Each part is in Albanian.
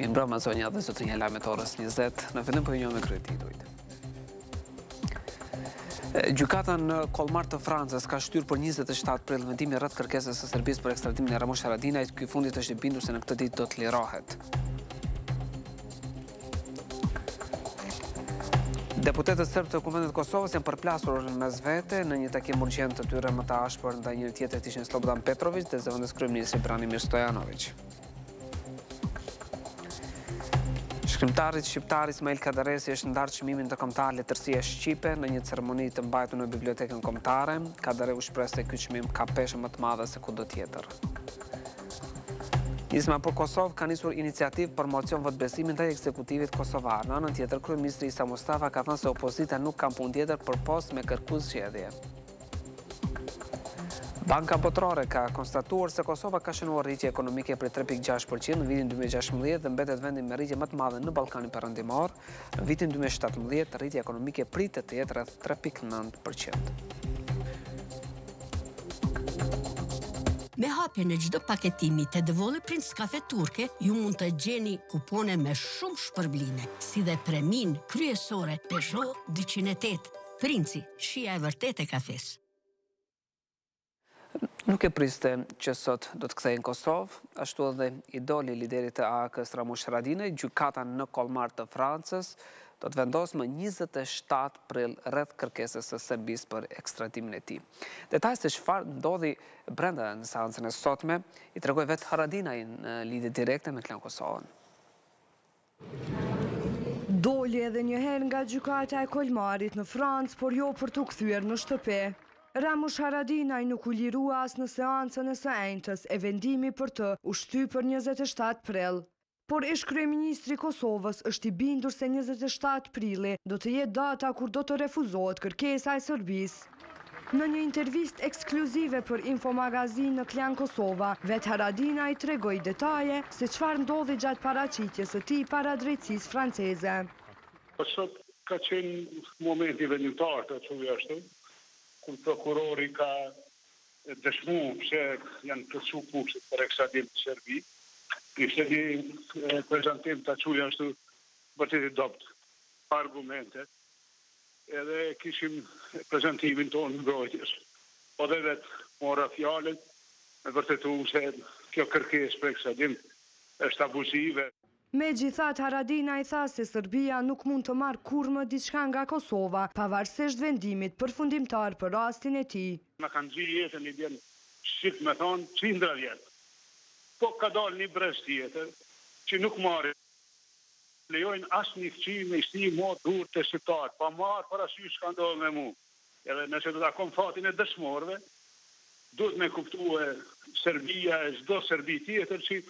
Mirë mbrëma zonja dhe zotrinja lajmet orës 20, në fillim po njohim me kryetitujt. Gjykata në Kollmar të Francës ka shtyrë për 27 prill vendimin rreth kërkesës së Serbisë për ekstradimin e Ramush Haradinajt. Ky fundit është i bindur se në këtë ditë do të lirohet. Deputetët serbë të Kuvendit të Kosovës janë përplasur mes vete në një takim urgjent të tyre më të ashpër ndaj njëri tjetrit ishin Slobodan Petrović dhe zëvendës kryeministri Branimir Stojanović. Shkrimtarit shqiptar Ismail Kadaresi është ndarë çmimin ndërkombëtar Letërsia Shqipe në një ceremoni të mbajtur në Bibliotekën Kombëtare. Kadareu shpreh se ky çmim ka peshë më të madhe se kudo tjetër. Nisma për Kosovë ka nisur iniciativë për mocion votbesimin ndaj ekzekutivit kosovar. Në anën tjetër, kryeministri Isa Mustafa ka thënë se opozita nuk ka punë tjetër përpos me kërkues zgjedhje. Banka Botërore ka konstatuar se Kosova ka shënuar rritje ekonomike prej 3.6% në vitin 2016 dhe mbetet vendi me rritje më të madhe në Ballkanin Perëndimor. Në vitin 2017 rritja ekonomike pritet të jetë rreth 3.9%. Me hapjen e çdo paketimi të Devole Prince Cafe Turke, ju mund të gjeni kupone me shumë shpërblime, si dhe premin kryesore Peugeot 208. Princi, shija e vërtet e kafes. Nuk e priste që sot do të kthehej në Kosovë, ashtu edhe idoli liderit të AK-s Ramush Haradinaj. Gjykata në Kollmar të Francës do të vendosë më 27 prill rreth kërkesës së Serbisë për ekstradimin e tij. Detaj se çfarë ndodhi brenda në seancën e sotme i tregoi vetë Haradinaj në lidhje direkte me Klan Kosovën. Doli edhe një herë nga gjykata e Kollmarit në Francë, por jo për t'u kthyer në shtëpi. Ramush Haradinaj nuk u lirua as në seancën e së enjtës e vendimi për të u shty për 27 prill. Por ish kryeministri i Kosovës është i bindur se 27 prilli do të jetë data kur do të refuzohet kërkesa e Serbisë. Në një intervistë ekskluzive për Infomagazin në Klan Kosova, vetë Haradinaj tregoi detaje se çfarë ndodhi gjatë paraqitjes së tij para drejtësisë franceze. Sot ka qenë momenti vendimtar të thuaj ashtu, kur prokurori ka dëshmuar se janë plotësuar kupset për ekstradim të Serbi. Ishte një prezantim të quaj ashtu vërtet i dobët, pa argumente, edhe kishim prezantimin tonë mbrojtjes. Po dhe vetë mora fjalën me vërtetuar se kjo kërkesë për ekstradim është abuzive. Megjithatë, Haradinaj tha se Serbia nuk mund të marrë kurrë diçka nga Kosova, pavarësisht vendimit përfundimtar për rastin e tij. Na kanë gjithë jetën i bjen shqip me thonë qindra vjetë. Po ka dalë një brez tjetër që nuk marrin. Lejojnë asë një fqime i shti mo dur të shqiptarë, pa marë parasysh ka ndodhë me mu. Edhe nëse do ta kom fatin e dëshmorëve, duhet me kuptue Serbia e çdo Serbi tjetër që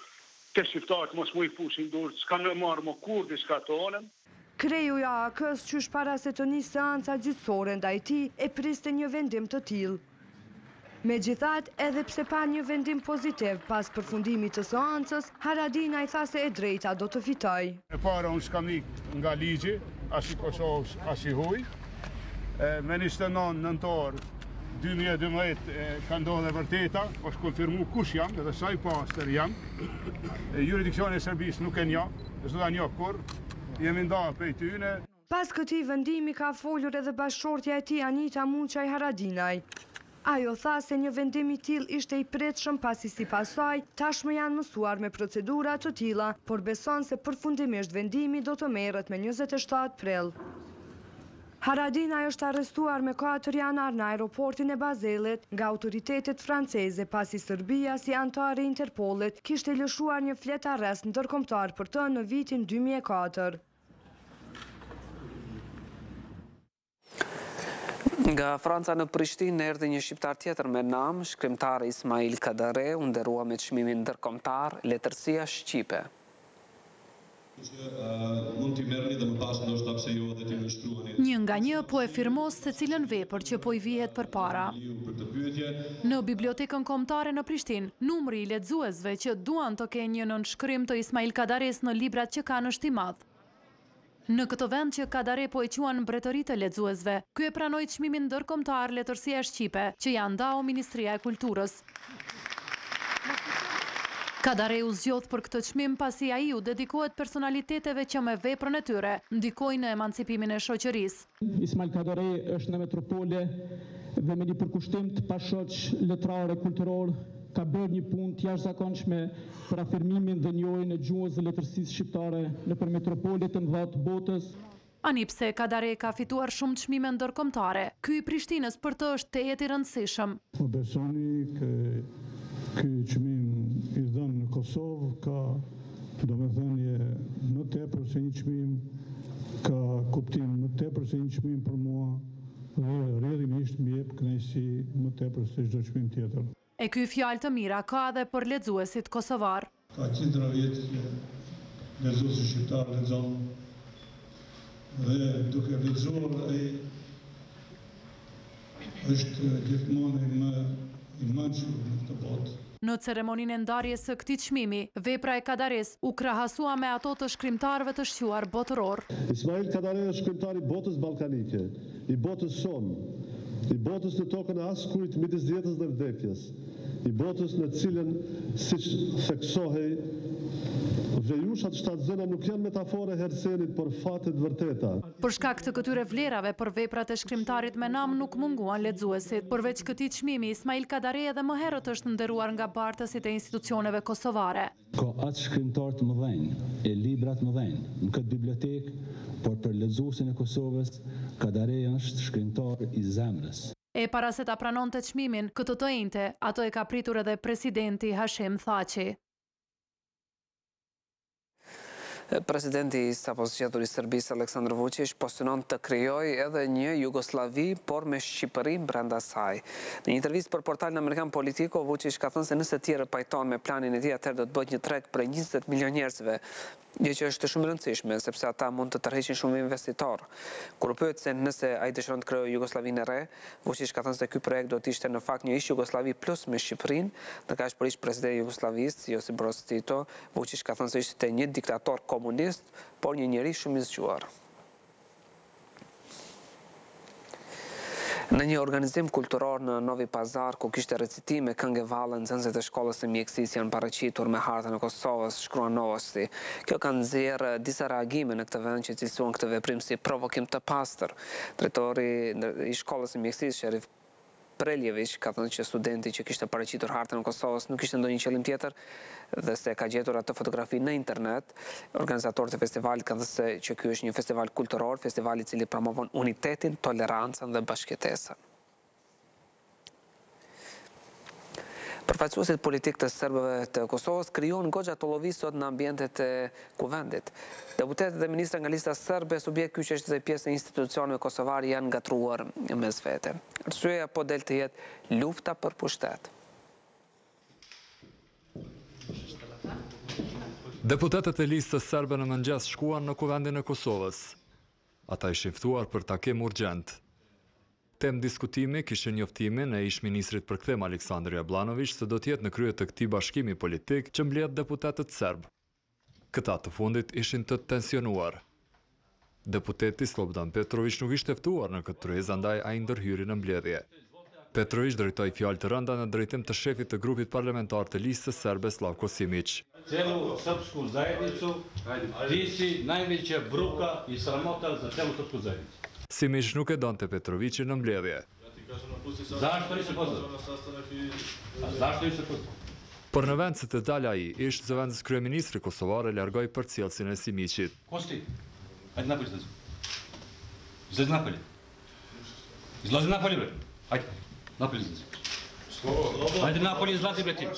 të shqiptarët mos mu i fushin dur, s'ka në marë më kur diçka të olem. Kreju i AK-s qysh para se të nisë seanca gjyqësore ndaj tij e priste një vendim të tillë. Megjithatë, edhe pse pa një vendim pozitiv pas përfundimit të seancës, Haradinaj tha se e drejta do të fitojë. E para unë s'kam ikë nga ligji, as i Kosovës, as i huj. Me 29 nëntor 2012 ka ndodhe vërteta, është konfirmu kush jam, edhe sa i pastër jam. Jurisdiksioni e Serbisë nuk e njoh, s'do ta njoh kurr. Jemi ndarë prej tyne. Pas këtij vendimi ka folur edhe bashkëshortja e tij Anita Muçaj Haradinaj. Ajo tha se një vendim i tillë ishte i pritshëm pasi sipas saj tashmë janë mësuar me procedura të tilla, por beson se përfundimisht vendimi do të merret me 27 prill. Haradinaj është arrestuar me 4 janar në aeroportin e Bazelit nga autoritetet franceze pasi Serbia si antar i Interpolit kishte lëshuar një flet arrest ndërkombëtar për të në vitin 2004. Nga Franca në Prishtinë erdhi një shqiptar tjetër me nam, shkrimtari Ismail Kadareu, u nderua me çmimin ndërkombëtar Letërsia Shqipe. Një nga një po e firmos se cilën vepër që po i vihet përpara. Në Bibliotekën Kombëtare në Prishtinë, numri i lexuesve që duan të kenë një nënshkrim të Ismail Kadares në librat që kanë është i madh. Në këtë vend që Kadare po e quan mbretëritë e lexuesve, ky e pranoi çmimin ndërkombëtar Letërsia Shqipe, që ja ndau Ministria e Kulturës. Kadareu zgjodh për këtë çmim pasi ai u dedikohet personaliteteve që me veprën e tyre ndikojnë në emancipimin e shoqërisë. Ismail Kadare është në metropole dhe me një përkushtim të pashoq letrare kulturor ka bërë një punë të jashtëzakonshme për afirmimin dhe njohjen e gjuhës dhe letërsisë shqiptare nëpër metropolet të mëdha të botës. Ani pse Kadare ka fituar shumë çmime ndërkombëtare, ky i Prishtinës për të është tejet i rëndësishëm. Po besoni që ky çmim i dhënë në Kosovë ka, domethënie, më tepër se një çmim, ka kuptim më tepër se një çmim për mua dhe rrjedhimisht më jep kënaqësi më tepër se çdo çmim tjetër. E ky fjalë të mira ka edhe për lexuesit kosovar. Ka qindra vjet që lexuesi shqiptar lexon dhe duke lexuar ai është gjithmonë më i mençur në këtë botë. Në ceremoninë e ndarjes së këtij çmimi, vepra e Kadares u krahasua me ato të shkrimtarëve të shquar botëror. Ismail Kadare është shkrimtar i botës ballkanike, i botës sonë, i botës në tokën e askujt midis jetës dhe vdekjes, i botës në cilën, siç theksohej, vlejushat shtatzëna nuk janë metafore hersenit, por fatet vërteta. Për shkak të këtyre vlerave për veprat e shkrimtarit me nam nuk munguan lexuesit. Përveç këtij çmimi, Ismail Kadare edhe më herët është nderuar nga bartësit e institucioneve kosovare. Ka atë shkrimtar të mëdhenj, e libra të mëdhenj në këtë bibliotekë, por për lexuesin e Kosovës, Kadare është shkrimtar i zemrës. E para se ta pranonte çmimin, këtë të njëjtë, ato e ka pritur edhe presidenti Hashim Thaçi. Presidenti i sapo zgjedhur i Serbisë Aleksandar Vučić postunon të krijojë edhe një Jugosllavi, por me Shqipërinë brenda saj. Në një intervistë për portalin amerikan Politico, Vučić ka thënë se nëse tjerë pajton me planin e tij, atëherë do të bëhet një treg për 20 milion njerëzve, gjë që është shumë e rëndësishme, sepse ata mund të tërheqin shumë investitor. Kur u pyet se nëse ai dëshiron të krijojë Jugosllavinë e re, Vučić ka thënë se ky projekt do të ishte në fakt një ish Jugosllavi plus me Shqipërinë, ndërkaq për ish presidenti i Jugosllavisë, Josip Broz Tito, Vučić ka thënë se ishte një diktator komunist, por një njeri shumë i zgjuar. Në një organizim kulturor në Novi Pazar, ku kishte recitime këngë valle, nxënësit e shkollës së mjekësisë janë paraqitur me hartën e Kosovës, shkruan Novosti. Kjo ka nxjerrë disa reagime në këtë vend që cilësuan këtë veprim si provokim të pastër. Drejtori i shkollës së mjekësisë, Sherif Preljević, ka thënë që studenti që kishte paraqitur hartën e Kosovës nuk kishte ndonjë qëllim tjetër dhe se ka gjetur atë fotografi në internet. Organizatorët e festivalit kanë thënë se që ky është një festival kulturor, festival i cili promovon unitetin, tolerancën dhe bashkëtesën. Përfaqësuesit politik të serbëve të Kosovës krijon goxha të llovisot në ambientet e kuvendit. Deputetët dhe ministra nga lista serbe, subjekt ky që është dhe pjesë e institucioneve kosovare, janë ngatruar mes vete. Arsyeja po del të jetë lufta për pushtet. Deputetët e listës serbe në mëngjes shkuan në kuvendin e Kosovës. Ata ishin ftuar për takim urgjent. Temë diskutimi kishin njoftimin e ish-ministrit për kthim Aleksandar Jablanović se do të jetë në krye të këtij bashkimi politik që mbledh deputetët serb. Këta të fundit ishin të tensionuar. Deputeti Slobodan Petrović nuk ishte ftuar në këtë tryezë, andaj ai ndërhyri në mbledhje. Petrović drejtoi fjalë të rënda në drejtim të shefit të grupit parlamentar të listës serbe Slavko Simić. Celu srpsku zajednicu ti si najveća bruka i sramota za celu srpsku zajednicu. Simić nuk e donte Petrovićin në mbledhje. Zašto nisi pozvao? Zašto nisi pozvao? Por në vend se të dalë ai, ish zëvendës kryeministri kosovar e largoi përcjellësin e Simićit. Kosti, hajde napolje izlazi. Izlazi napolje. Izlazi napolje, bre. Hajde, napolje izlazi. Hajde napolje izlazi, bre ti.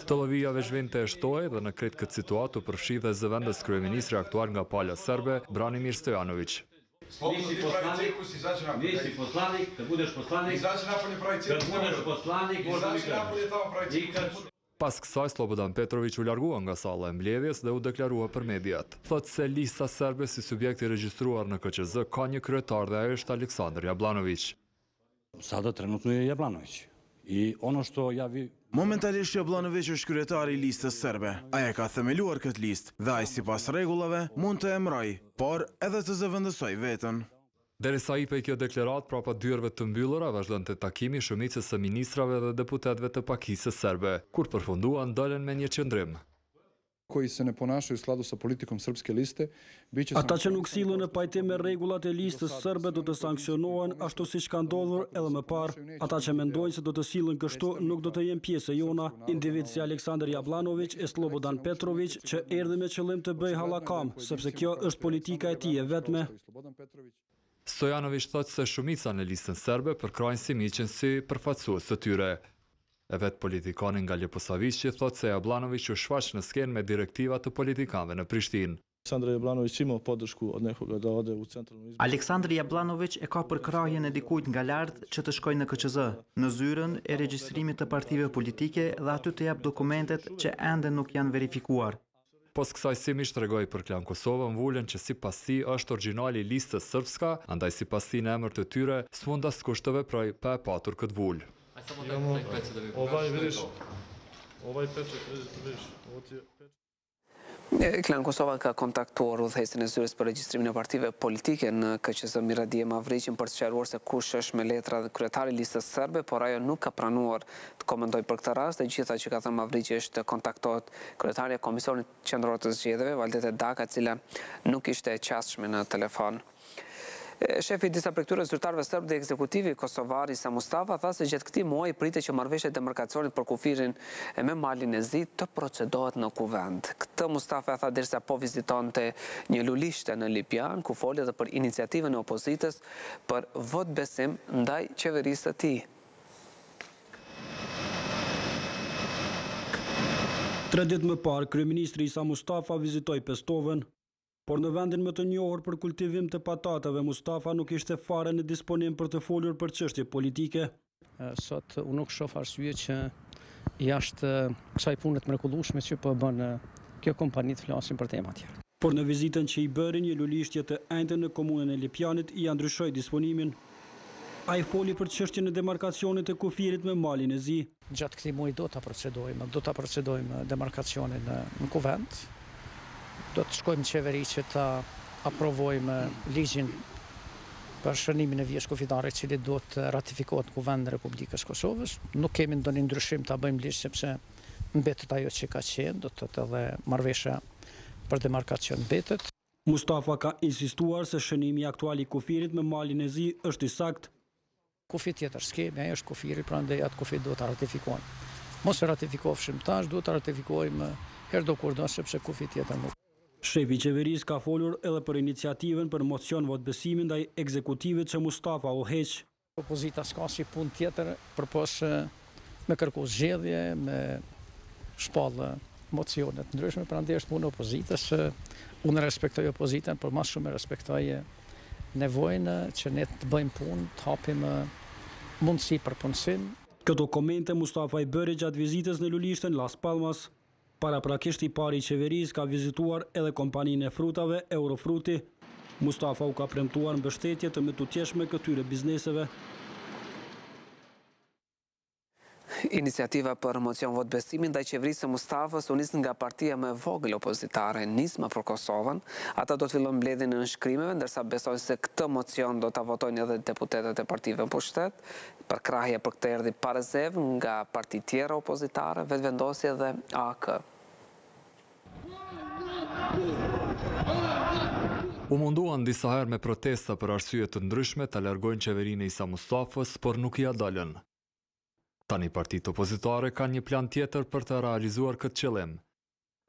Të lëvijave zhvinte e shtoj dhe në kretë këtë situatë u përfshi dhe zëvendës kryeministri aktuar nga pala serbe, Branimir Stojanović. Nisi poslanik, të budeš poslanik, kad budeš poslanik, Pas kësaj, Slobodan Petrović u largua nga salla e mbledhjes dhe u deklarua për mediat. Thotë se lista serbe si subjekti regjistruar në KQZ ka një kryetar dhe ai është Aleksandar Jablanović. Sada trenutno je Jablanović. I ono što ja vi... Momentalisht Jablanović është kryetari i listës serbe. Ai ka themeluar këtë listë dhe ai sipas rregullave mund të emëroj, por edhe të zëvendësoj veten. Derisa i kjo deklarat prapa dyerve të mbyllura, vazhdonte takimi shumicës së ministrave dhe deputetëve të Pakisë serbe, kur përfunduan dolën me një qëndrim. Koji se ne ponašaju u skladu sa politikom srpske liste, biće ata që nuk sillen në pajtim me rregullat e listës serbe do të sankcionohen ashtu siç ka ndodhur edhe më parë. Ata që mendojnë se do të sillen kështu nuk do të jenë pjesë e jona. Individ si Aleksandar Jablanović e Slobodan Petrović që erdhi me qëllim të bëjë hallakam, sepse kjo është politika e tij e vetme. Stojanović thotë se shumica në listën serbe përkrajnë Simićin si përfaqësues të tyre. E vetë politikani nga Ljeposavići thotë se Jablanović u shfaq në skenë me direktiva të politikanëve në Prishtinë. Aleksandar Jablanović e ka përkrahjen e dikujt nga lart që të shkojë në KQZ, në zyrën e regjistrimit të partive politike dhe aty të jap dokumentet që ende nuk janë verifikuar. Pos kësaj Simić tregoi për Klan Kosovën vulën që sipas tij është origjinali i listës srpska, andaj sipas tij në emër të tyre sfundas kushtove pra pa e patur këtë vulë. Klan Kosova ka kontaktuar udhëheqësin e zyrës për regjistrimin e partive politike në KQZ Miradije Mavriqin për të sqaruar se kush është me letra dhe kryetari i listës serbe, por ajo nuk ka pranuar të komentojë për këtë rast. E gjitha që ka thënë Mavriqi është të kontaktohet kryetaria e Komisionit Qendror të Zgjedhjeve, Valdete Daka, e cila nuk ishte e qasshme në telefon. Shefi disa prej këtyre zyrtarëve serb dhe ekzekutivi kosovar Isa Mustafa tha se gjatë këtij muaji pritet që marrëveshja e demarkacionit për kufirin me Malin e Zi të procedohet në kuvend. Këtë Mustafa tha derisa po vizitonte një lulishte në Lipjan, ku foli edhe për iniciativën e opozitës për vot besim ndaj qeverisë së tij. 3 ditë më parë, kryeministri Isa Mustafa vizitoi Pestovën, por në vendin më të njohur për kultivim të patatave, Mustafa nuk ishte fare në disponim për të folur për çështje politike. Sot unë nuk shoh arsye që jashtë kësaj pune të mrekullueshme që po bën kjo kompani të flasin për tema tjera. Por në vizitën që i bëri një lulishtje të enjte në komunën e Lipjanit, i ndryshoi disponimin. Ai foli për çështjen e demarkacionit të kufirit me Malin e Zi. Gjatë këtij muaji do ta procedojmë demarkacionin në kuvend. Do të shkojmë në qeveri që ta aprovojmë ligjin për shënimin e vjeç kufitare, i cili do të ratifikohet në kuvend në Republikës Kosovës. Nuk kemi ndonjë ndryshim ta bëjmë ligj sepse mbetet ajo që ka qenë, do të thotë edhe marrëveshja për demarkacion mbetet. Mustafa ka insistuar se shënimi aktual i kufirit me Malin e Zi është i saktë. Kufi tjetër s'kemi, ai është kufiri, prandaj atë kufi duhet ta ratifikojmë. Mos e ratifikofshim tash, duhet ta ratifikojmë herdo kurdo sepse kufi tjetër nuk. Shefi i qeverisë ka folur edhe për iniciativën për mocion votbesimi ndaj ekzekutivit që Mustafa u heq. Opozita s'ka si punë tjetër përpos me kërku zgjedhje, me shpallë mocione të ndryshme, prandaj është punë opozitës. Unë respektoj opozitën, por më shumë respektoj nevojën që ne të bëjmë punë, të hapim mundësi për punësim. Këto komente Mustafa i bëri gjatë vizitës në lulishten Las Palmas. Paraprakisht i pari i qeverisë ka vizituar edhe kompaninë e frutave Eurofruti. Mustafa u ka premtuar mbështetje të metutjeshme këtyre bizneseve. Iniciativa për mocion vot besimin ndaj qeverisë së Mustafës u nis nga partia më e vogël opozitare, Nisma për Kosovën. Ata do të fillojnë mbledhjen e nënshkrimeve, ndërsa besojnë se këtë mocion do ta votojnë edhe deputetët e partive në pushtet. Përkrahja për këtë erdhi pa rezervë nga parti tjera opozitare, vetëvendosje dhe AK. U munduan disa herë me protesta për arsye të ndryshme të largojnë qeverinë e Isa Mustafës, por nuk ia dalën. Tani partitë opozitare kanë një plan tjetër për të realizuar këtë qëllim.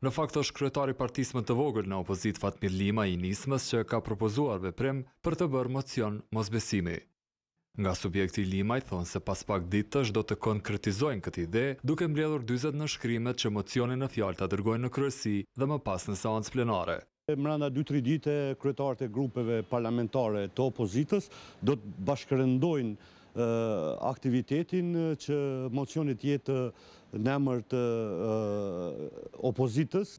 Në fakt është kryetari i partisë më të vogël në opozit Fatmir Lima i Nismës që ka propozuar veprim për të bërë mocion mosbesimi. Nga subjekti Limaj thonë se pas pak ditësh do të konkretizojnë këtë ide, duke mbledhur 40 nënshkrimet që mocionin në fjalë ta dërgojnë në kryesi dhe më pas në seancë plenare. Mbrënda 2-3 dite, kryetarët e grupeve parlamentare të opozitës do të bashkërendojnë aktivitetin që mocionit jetë në emër të opozitës.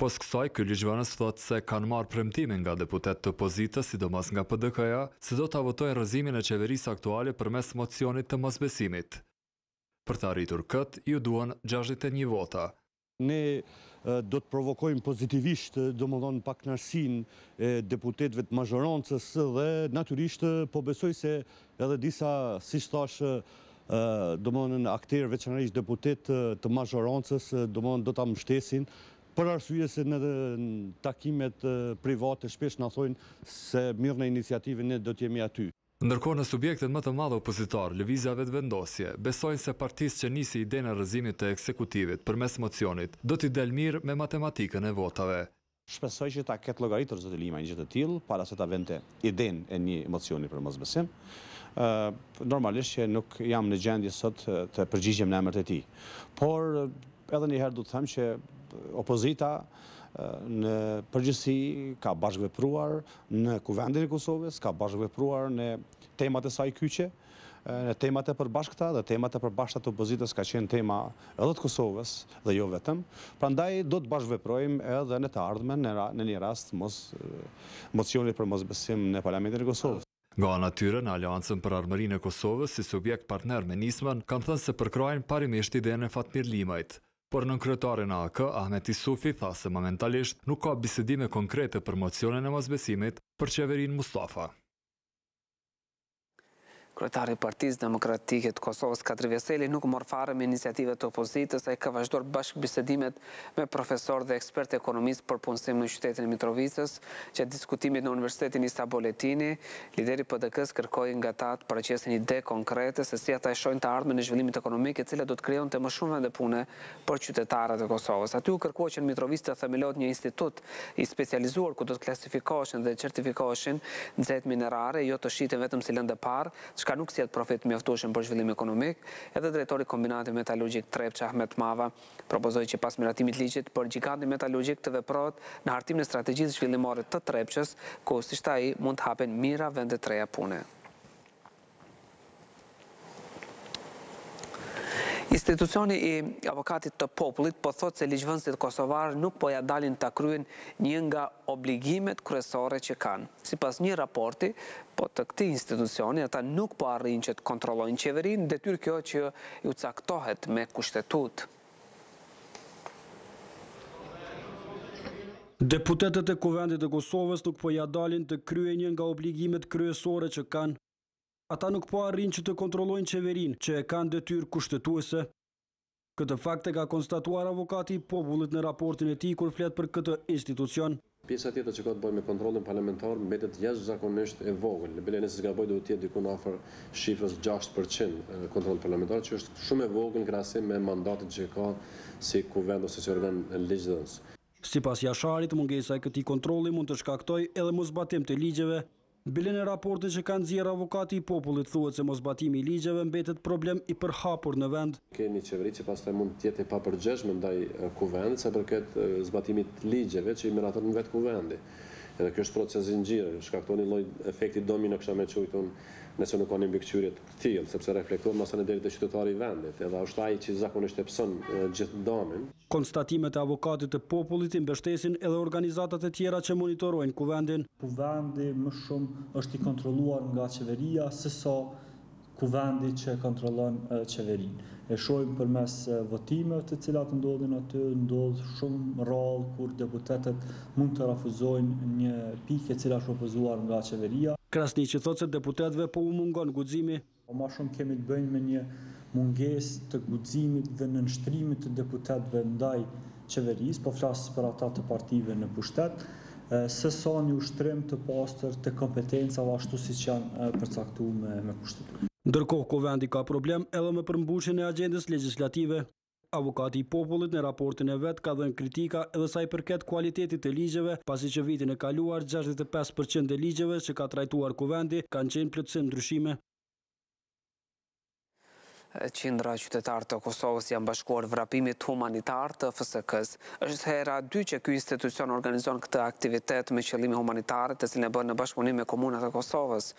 Pos kësaj, ky ligjvënës thotë se kanë marrë premtimin nga deputet të opozitës, sidomos nga PDK-ja, se do ta votojnë rrëzimin e qeverisë aktuale përmes mocionit të mosbesimit. Për të arritur këtë, ju duan 61 vota. Ne do të provokojmë pozitivisht domethënë pakënaqësinë e deputetëve të mazhorancës dhe natyrisht po besoj se edhe disa, siç thash, domethënë aktorë veçanërisht deputet të mazhorancës domethënë do ta mbështesin për arsye se në takimet private shpesh na thonë se mirë në iniciativën ne do të jemi aty. Ndërkohë në subjektet më të madhe opozitar, lëvizjave të vendosje, besojnë se partisë që nisi idenë e rrëzimit të ekzekutivit përmes mocionit do t'i del mirë me matematikën e votave. Shpresoj që ta ketë llogaritur zoti Lima një gjë të tillë para se ta vente idenë e një mocioni për mosbesim. Normalisht që nuk jam në gjendje sot të përgjigjem në emër të tij. Por edhe një herë do të them që opozita në përgjithësi ka bashkëvepruar në Kuvendin e Kosovës, ka bashkëvepruar në temat e saj kyçe, në temat e përbashkëta dhe temat e përbashkëta të opozitës ka qenë tema edhe të Kosovës dhe jo vetëm. Prandaj do të bashkëveprojmë edhe në të ardhmen në një rast mocionit për mosbesim në Parlamentin e Kosovës. Nga ana tyre, në Aleancën për Armërinë e Kosovës, si subjekt partner me nismën, kanë thënë se përkrojnë parimisht idenë e Fatmir Limajt. Por në kryetarin e AK, Ahmet Isufi tha se momentalisht nuk ka bisedime konkrete për mocionin e mosbesimit për qeverinë Mustafa. Kryetari i Partisë Demokratike të Kosovës, Kadri Veseli, nuk mor fare me iniciativat të opozitës, ai ka vazhduar bashkëbisedimet me profesor dhe ekspert ekonomist për punësim në qytetin e Mitrovicës, që diskutimit në Universitetin Isa Boletini, lideri PDK-s kërkoi nga ata të paraqesin ide konkrete se si ata e shohin të ardhmen në zhvillimit ekonomik, e cila do të krijonte më shumë vende pune për qytetarët e Kosovës. Aty u kërkuar që në Mitrovicë të themelohet një institut i specializuar ku do të klasifikoheshin dhe certifikoheshin nxehtësit minerare, jo të shiten vetëm si lëndë parë, çka nuk sjell profit mjaftueshëm për zhvillim ekonomik. Edhe drejtori i kombinatit metalurgjik Trepça, Ahmet Mava, propozoi që pas miratimit ligjit për gigantin metalurgjik të veprohet në hartimin e strategjisë zhvillimore të Trepçës, ku siç tha ai mund të hapen mira vende të reja pune. Institucioni i avokatit të popullit po thotë se ligjvënësit kosovarë nuk po ja dalin ta kryen një nga obligimet kryesore që kanë. Sipas një raporti, po të këtij institucioni ata nuk po arrin që të kontrollojnë qeverinë, detyrë kjo që ju caktohet me kushtetut. Deputetët e Kuvendit të Kosovës nuk po ja dalin të kryejnë një nga obligimet kryesore që kanë. Ata nuk po arrin që të kontrollojnë qeverinë, që e kanë detyrë kushtetuese. Këtë fakt e ka konstatuar avokati i popullit në raportin e tij kur flet për këtë institucion. Pjesa tjetër që ka të bëjë me kontrollin parlamentar mbetet jashtëzakonisht e vogël. Në bile nëse zgaboj do të jetë diku afër shifrës 6% kontroll parlamentar, që është shumë e vogël në krahasim me mandatin që ka si kuvend ose si organ ligjdhënës. Sipas Jasharit, mungesa e këtij kontrolli mund të shkaktojë edhe mosbatim të ligjeve. Bile në raportin që kanë nxjerrë avokati i popullit thuhet se mosbatimi i ligjeve mbetet problem i përhapur në vend. Keni qeveri që pastaj mund të jetë e papërgjeshme ndaj kuvendit sa përket zbatimit të ligjeve që i miraton në vetë kuvendi. Edhe kjo është proces zinxhiri, shkakton një lloj efekti domino, kisha më thujtur nëse nuk ka një mbikëqyrje të tillë, sepse reflekton masën deri te qytetari i vendit, edhe është ai që zakonisht e pson gjithë domin. Konstatimet e avokatit të popullit i mbështesin edhe organizatat e tjera që monitorojnë kuvendin. Kuvendi më shumë është i kontrolluar nga qeveria sesa kuvendi që kontrollon qeverinë. E shohim përmes votimeve të cilat ndodhin aty, ndodh shumë rrallë kur deputetët mund të refuzojnë një pikë e cila është propozuar nga qeveria. Krasniqi thotë se deputetëve po u mungon guximi. Më shumë kemi të bëjmë me një mungesë të guximit dhe nënshtrimit të deputetëve ndaj qeverisë, po flas për ata të partive në pushtet, se sa një ushtrim të pastër të kompetencave ashtu siç janë përcaktuar me kushtetues. Ndërkohë, kuvendi ka problem edhe me përmbushjen e agjendës legjislative. Avokati i popullit në raportin e vet ka dhënë kritika edhe sa i përket kualitetit të ligjeve, pasi që vitin e kaluar 65% e ligjeve që ka trajtuar kuvendi kanë qenë plotësim ndryshime. Qindra qytetarë të Kosovës janë bashkuar vrapimit humanitar të FSK-s. Është hera 2 që ky institucion organizon këtë aktivitet me qëllime humanitare, të cilën e bën në bashkëpunim me komunat e Kosovës.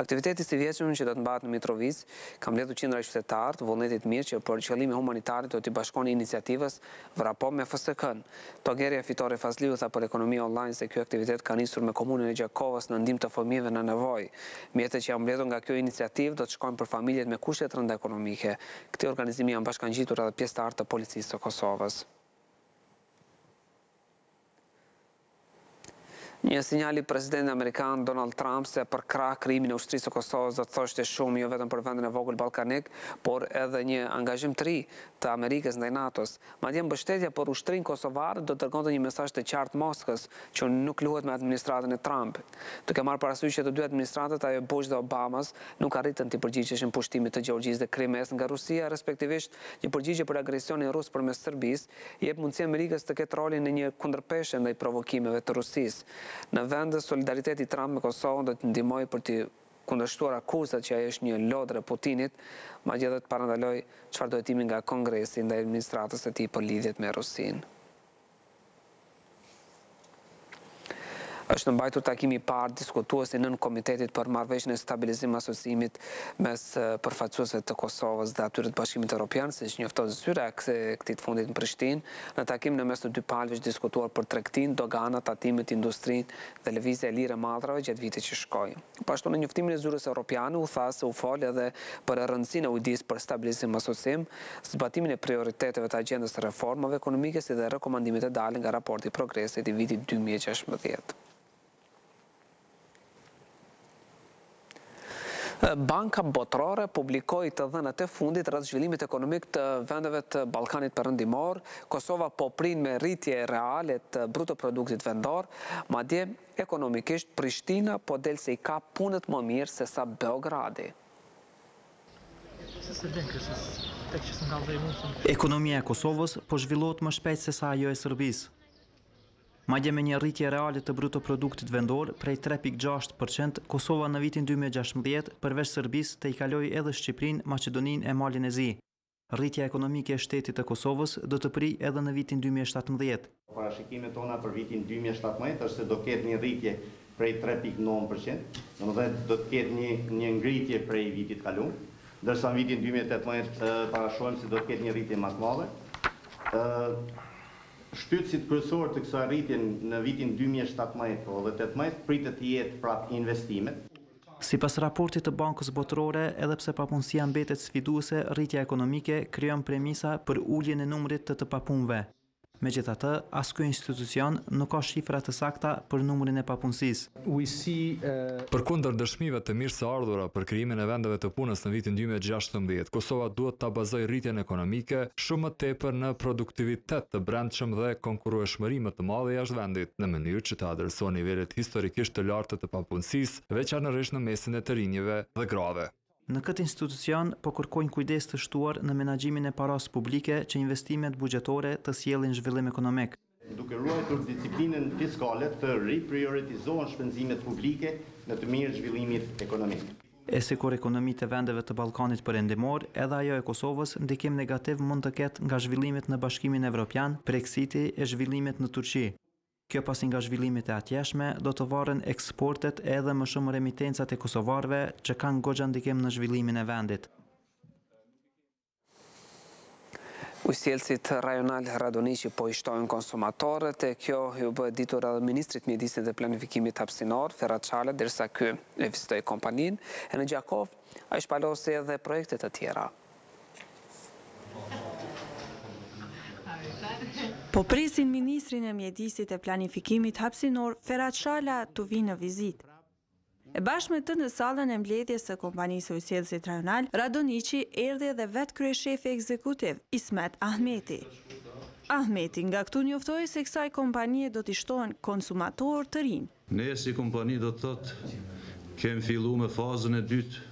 Aktiviteti i vjetshëm që do të mbahet në Mitrovicë ka mbledhur qindra qytetarë të vullnetit mirë që për qëllime humanitare do t'i bashkoni iniciativës Vrapo me FSK-n. Togeria Fitore Fazliu tha për ekonomi online se ky aktivitet ka nisur me komunën e Gjakovës në ndihmë të fëmijëve në nevojë. Mjetet që janë mbledhur nga kjo iniciativë do të shkojnë për familjet me kushte të rënda ekonomike. Këti organizimi janë bashkangjitur edhe pjesëtarë të policisë të Kosovës. Një sinjali presidenti amerikan Donald Trump se për krah krijimin e ushtrisë së Kosovës do të thoshte shumë jo vetëm për vendin e vogël ballkanik, por edhe një angazhim të ri të Amerikës ndaj NATO-s. Madje mbështetja për ushtrinë kosovare do të dërgonte një mesazh të qartë Moskës që nuk luhet me administratën e Trumpit. Duke marrë parasysh që të dy administratat, ajo Bush dhe Obamas, nuk arritën të përgjigjeshin pushtimit të Gjeorgjisë dhe Krimes nga Rusia, respektivisht një përgjigje për agresionin rus përmes Serbisë, jep mundësi Amerikës të ketë rolin në një kundërpeshje ndaj provokimeve të Rusisë. Në vend, solidariteti Trump me Kosovën do të ndihmojë për të kundërshtuar akuzat që ai është një lodër e Putinit, madje do të parandaloj çfarë do hetimi nga Kongresi ndaj administratës së tij për lidhjet me Rusinë. Është mbajtur takimi i parë diskutuesi nën Komitetit për Marrëveshjen e Stabilizimit Asociimit mes përfaqësuesve të Kosovës dhe atyre të Bashkimit Evropian, siç njofton zyra e këtij të fundit në Prishtinë. Në takim në mes të dy palëve është diskutuar për tregtinë, doganat, tatimet, industrinë dhe lëvizja e lirë e malrave gjatë vitit që shkoi. Po ashtu në njoftimin e zyrës evropiane u tha se u fol edhe për rëndësinë e UD-s për stabilizim asocim, zbatimin e prioriteteve të agjendës së reformave ekonomike si dhe rekomandimet e dalë nga raporti progresit i vitit 2016. Banka Botërore publikoi të dhënat e fundit rreth zhvillimit ekonomik të vendeve të Ballkanit Perëndimor. Kosova po prin me rritje reale të bruto produktit vendor, madje ekonomikisht Prishtina po del se i ka punët më mirë se sa Beogradi. Ekonomia e Kosovës po zhvillohet më shpejt se sa ajo e Serbisë. Madje me një rritje reale të bruto produktit vendor prej 3.6%, Kosova në vitin 2016 përveç Serbisë të i kaloi edhe Shqipërinë, Maqedoninë e Malin e Zi. Rritja ekonomike e shtetit të Kosovës do të prij edhe në vitin 2017. Parashikimet tona për vitin 2017 është se do ketë një rritje prej 3.9%, domethënë do të ketë një ngritje prej vitit kaluar, ndërsa në vitin 2018 parashohim se do të ketë një rritje më të madhe. Shtytësit kryesor të kësaj rritje në vitin 2017 dhe 2018 pritet të jetë prap investimet. Sipas raportit të Bankës Botërore, edhe pse papunësia mbetet sfiduese, rritja ekonomike krijon premisa për uljen e numrit të papunëve. Megjithatë, as ky institucion nuk ka shifra të sakta për numrin e papunësisë. Përkundër dëshmive të mirëseardhura për krijimin e vendeve të punës në vitin 2016, Kosova duhet ta bazojë rritjen ekonomike shumë më tepër në produktivitet të brendshëm dhe konkurrueshmëri më të madhe jashtë vendit, në mënyrë që të adresojë nivelet historikisht të larta të papunësisë, veçanërisht në mesin e të rinjve dhe grave. Në këtë institucion po kërkojnë kujdes të shtuar në menaxhimin e parasë publike që investimet buxhetore të sjellin zhvillim ekonomik. Duke ruajtur disiplinën fiskale të riprioritizohen shpenzimet publike në të mirë zhvillimit ekonomik. E si kur ekonomitë e vendeve të Ballkanit Perëndimor, edhe ajo e Kosovës ndikim negativ mund të ketë nga zhvillimet në Bashkimin Evropian, Brexiti e zhvillimet në Turqi. Kjo pasi nga zhvillimet e atjeshme do të varen eksportet edhe më shumë remitencat e kosovarëve që kanë goxha ndikim në zhvillimin e vendit. Ujësielësit rajonal Radoniqi po i shtojnë konsumatorët e kjo ju bëhet ditur edhe Ministrit Mjedisit dhe Planifikimit Hapësinor, Ferhat Çala, derisa ky e vizitoi kompaninë, e në Gjakov ai shpalosi edhe projekte të tjera. Po presin Ministrin e Mjedisit e Planifikimit Hapësinor, Ferhat Çala, të vinë në vizitë. E bashkë me të në sallën e mbledhjes së kompanisë ujësielësit rajonal, Radoniqi erdhi edhe vetë kryeshefi ekzekutiv, Ismet Ahmeti. Ahmeti nga këtu njoftoi se kësaj kompanie do t'i shtohen konsumatorë të rinj. Ne si kompani do të thotë kemi fillu me fazën e dytë,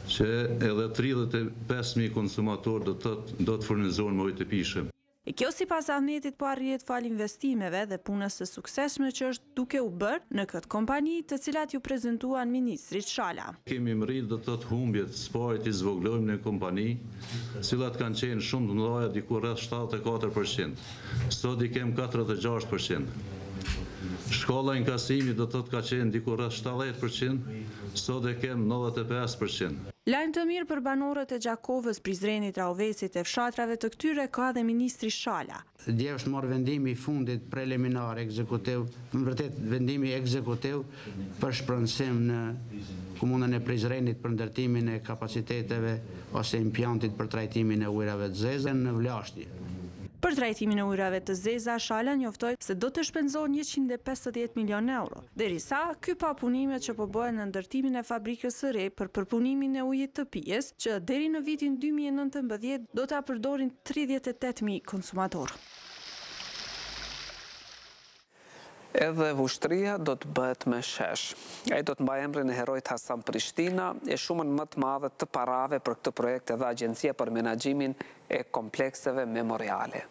që edhe 35.000 konsumatorë do të furnizohen me ujë të pishëm. E kjo sipas Ahmetit po arrihet fal investimeve dhe punës së suksesshme që është duke u bërë në këtë kompani, të cilat ju prezantuan ministrit Çala. Kemi mrit do të thotë humbjet sparit i zvoglojmë në kompani, cilat kanë qenë shumë të mëdha, diku rreth 74%. Sot i kem 46%. Shkolla inkasimit do të thotë ka qenë diku rreth 70%, sot e kem 95%. Lajm të mirë për banorët e Gjakovës, Prizrenit, Rahovesit e fshatrave të këtyre ka dhe ministri Çala. Dje është marrë vendimi i fundit preliminar ekzekutiv, në vërtet vendimi ekzekutiv për shpronësim në komunën e Prizrenit për ndërtimin e kapaciteteve ose impjantit për trajtimin e ujrave të zeza në Vlashtje. Për trajtimin e ujrave të zeza, Shala njoftoi se do të shpenzohen 150 milion euro. Derisa, ky pa punimet që po bëhen në ndërtimin e fabrikës së re për përpunimin e ujit të pijes, që deri në vitin 2019 do ta përdorin 38.000 konsumatorë. Edhe vushtria do të bëhet me shesh. Ai do të mbajë emrin e heroit Hasan Prishtina, e shumën më të madhe të parave për këtë projekt edhe Agjencia për Menaxhimin e Komplekseve Memoriale.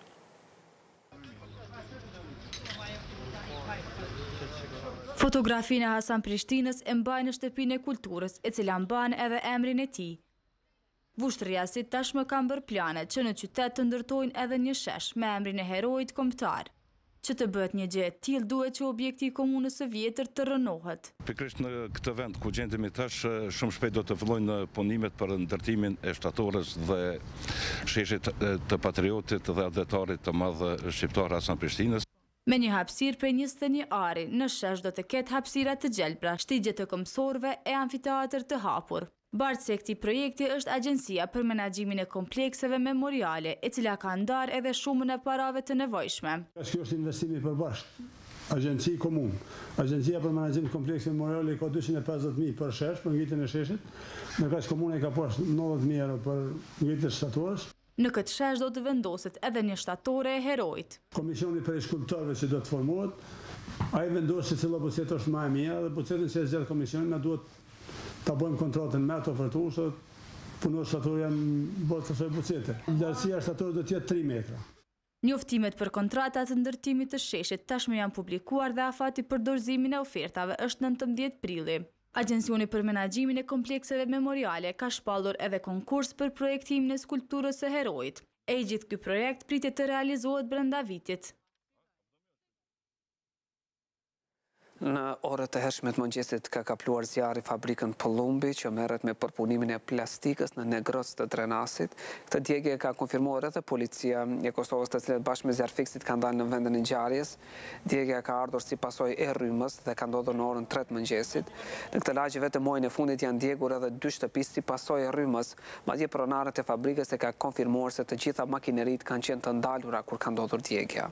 Fotografinë e Hasan Prishtinës e mbajnë në shtëpinë e kulturës, e cila mban edhe emrin e tij. Vushtëriasit tashmë kanë bërë plane që në qytet të ndërtojnë edhe një shesh me emrin e heroit kombëtar. Që të bëhet një gjë e tillë duhet që objekti i komunës së vjetër të rënohet. Pikërisht në këtë vend ku gjendemi tash, shumë shpejt do të fillojnë punimet për ndërtimin e shtatorës dhe sheshit të patriotit dhe adhetarit të madh shqiptar Hasan Prishtinës. Me një hapësirë prej 21 ari, në shesh do të ketë hapësira të gjelbra, shtigje të këmbësorëve e amfiteatër të hapur. Bartësi e këtij projekti është Agjencia për Menaxhimin e Komplekseve Memoriale, e cila ka ndarë edhe shumën e parave të nevojshme. Kjo është investimi përbashkët. Agjenci komun. Agjencia për Menaxhim Komplekse Memoriale ka 250.000 për shesh, për ngritjen e sheshit. Në kaq komune ka pas 90.000 euro për ngritjen e shtatorës. Në këtë shesh do të vendoset edhe një shtatore e heroit. Komisioni për skulptorëve që do të formohet, ai vendos se cila buzëtë është më e mirë dhe buzëtën që zgjedh komisioni na duhet ta bëjmë kontratën me ato ofertues, punon shtatorë janë bërë të buzëtë. Lartësia e shtatorës do të jetë 3 metra. Njoftimet për kontratat të ndërtimit të sheshit tashmë janë publikuar dhe afati për dorëzimin e ofertave është 19 prilli. Agjencioni për Menaxhimin e Komplekseve Memoriale ka shpallur edhe konkurs për projektimin e skulpturës së heroit. E gjithë ky projekt pritet të realizohet brenda vitit. Në orët e hershme të mëngjesit ka kapluar zjarri fabrikën Pëllumbi që merret me përpunimin e plastikës në Negroc të Drenasit. Këtë djegje ka konfirmuar edhe policia e Kosovës, të cilët bashkë me zjarrfiksit kanë dalë në vendin e ngjarjes. Djegja ka ardhur si pasojë e rrymës dhe ka ndodhur në orën 3 të mëngjesit. Në këtë lagje vetëm muajin e fundit janë djegur edhe 2 shtëpi si pasojë e rrymës. Madje pronarët e fabrikës e ka konfirmuar se të gjitha makineritë kanë qenë të ndalura kur ka ndodhur djegja.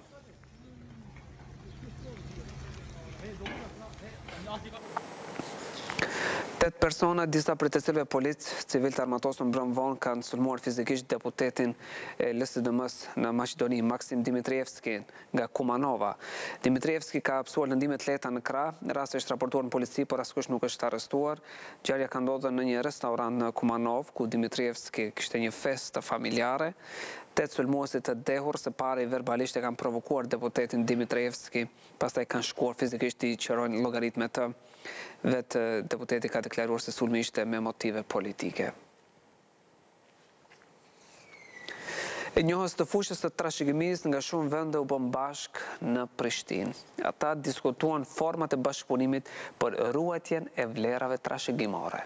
Tet persona, disa prej të cilëve policë civil të armatosur mbrëm vonë kanë sulmuar fizikisht deputetin e LSDM-s në Maqedoni, Maksim Dimitrievski nga Kumanova. Dimitrievski ka hapësuar lëndime të lehta në krah, rasti është raportuar në polici, por askush nuk është arrestuar. Ngjarja ka ndodhur në një restorant në Kumanov, ku Dimitrievski kishte një festë familjare. 8 sulmuesit të dehur së pari verbalisht e kanë provokuar deputetin Dimitrievski, pastaj kanë shkuar fizikisht i qërojnë llogarit me të. Vetë deputeti ka deklaruar se sulmi ishte me motive politike. E njohës të fushës të trashëgimisë nga shumë vende u bën bashkë në Prishtinë. Ata diskutuan format e bashkëpunimit për ruajtjen e vlerave trashëgimore.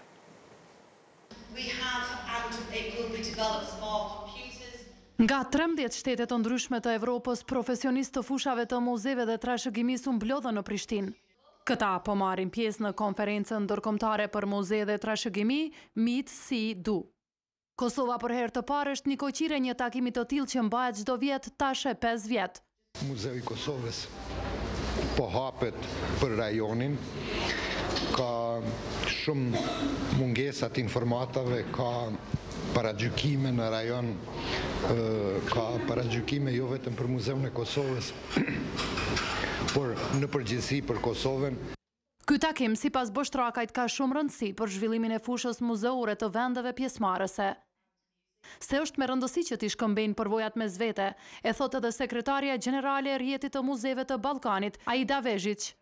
Nga 13 shtetet të ndryshme të Evropës, profesionistë të fushave të muzeve dhe trashëgimisë u mblodhën në Prishtinë. Këta po marrin pjesë në konferencën ndërkombëtare për muze dhe trashëgimi, Meet See Do. Kosova për herë të parë është një koqire një takimi të tillë që mbahet çdo vit tash e 5 vjet. Muzeu i Kosovës po hapet për rajonin, ka shumë mungesa të informatave, ka paragjykime në rajon, ka paragjykime jo vetëm për muzeun e Kosovës, por në përgjithësi për Kosovën. Ky takim sipas Boshtrakajt ka shumë rëndësi për zhvillimin e fushës muzeore të vendeve pjesëmarrëse. Se është me rëndësi që t'i shkëmbejnë përvojat mes vete, e thot edhe sekretarja gjenerale e rjetit të muzeve të Ballkanit, Aida Vezhić.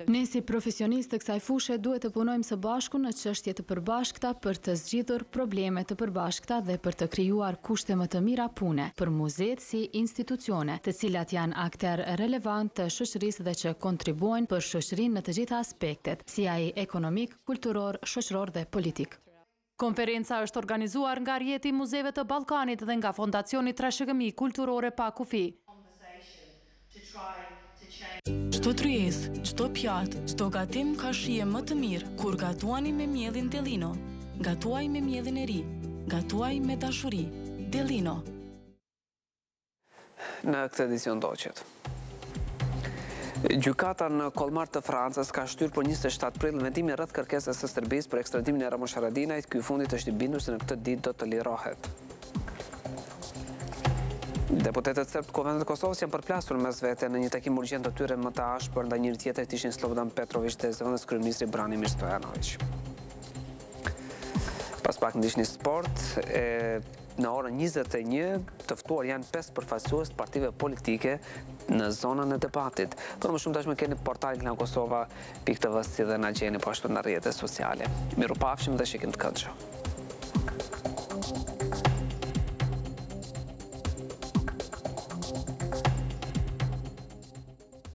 Ne si profesionistë të kësaj fushe duhet të punojmë së bashku në çështje të përbashkëta për të zgjidhur probleme të përbashkëta dhe për të krijuar kushte më të mira pune për muzeet si institucione, të cilat janë akter relevant të shoqërisë dhe që kontribuojnë për shoqërinë në të gjitha aspektet, si ai ekonomik, kulturor, shoqëror dhe politik. Konferenca është organizuar nga rjeti i muzeve të Ballkanit dhe nga Fondacioni Trashëgimi Kulturore Pa Kufi. Çdo tryezë, çdo pjatë, çdo gatim ka shije më të mirë kur gatuani me mielin Delino. Gatuaj me mielin e ri, gatuaj me dashuri. Delino. në këtë edicion doqet. Gjykata në Kollmar të Francës ka shtyrë për 27 prill vendimin rreth kërkesës së Serbisë për ekstradimin e Ramush Haradinajt. Ky fundit është i bindur se në këtë ditë do të lirohet. Deputetët serbë të Kuvendit të Kosovës janë përplasur mes vete në një takim urgjent të tyre më të ashpër ndaj njëri tjetrit ishin Slobodan Petrović dhe zëvendës kryeministri Branimir Stojanović. Pas pak ndihni sport, në orën 21 të ftuar janë 5 përfaqësues të partive politike në zonën e debatit. Për më shumë tashmë keni portalin klankosova.tv si dhe na gjeni po ashtu në rrjetet sociale. Mirupafshim dhe shikim të këndshëm.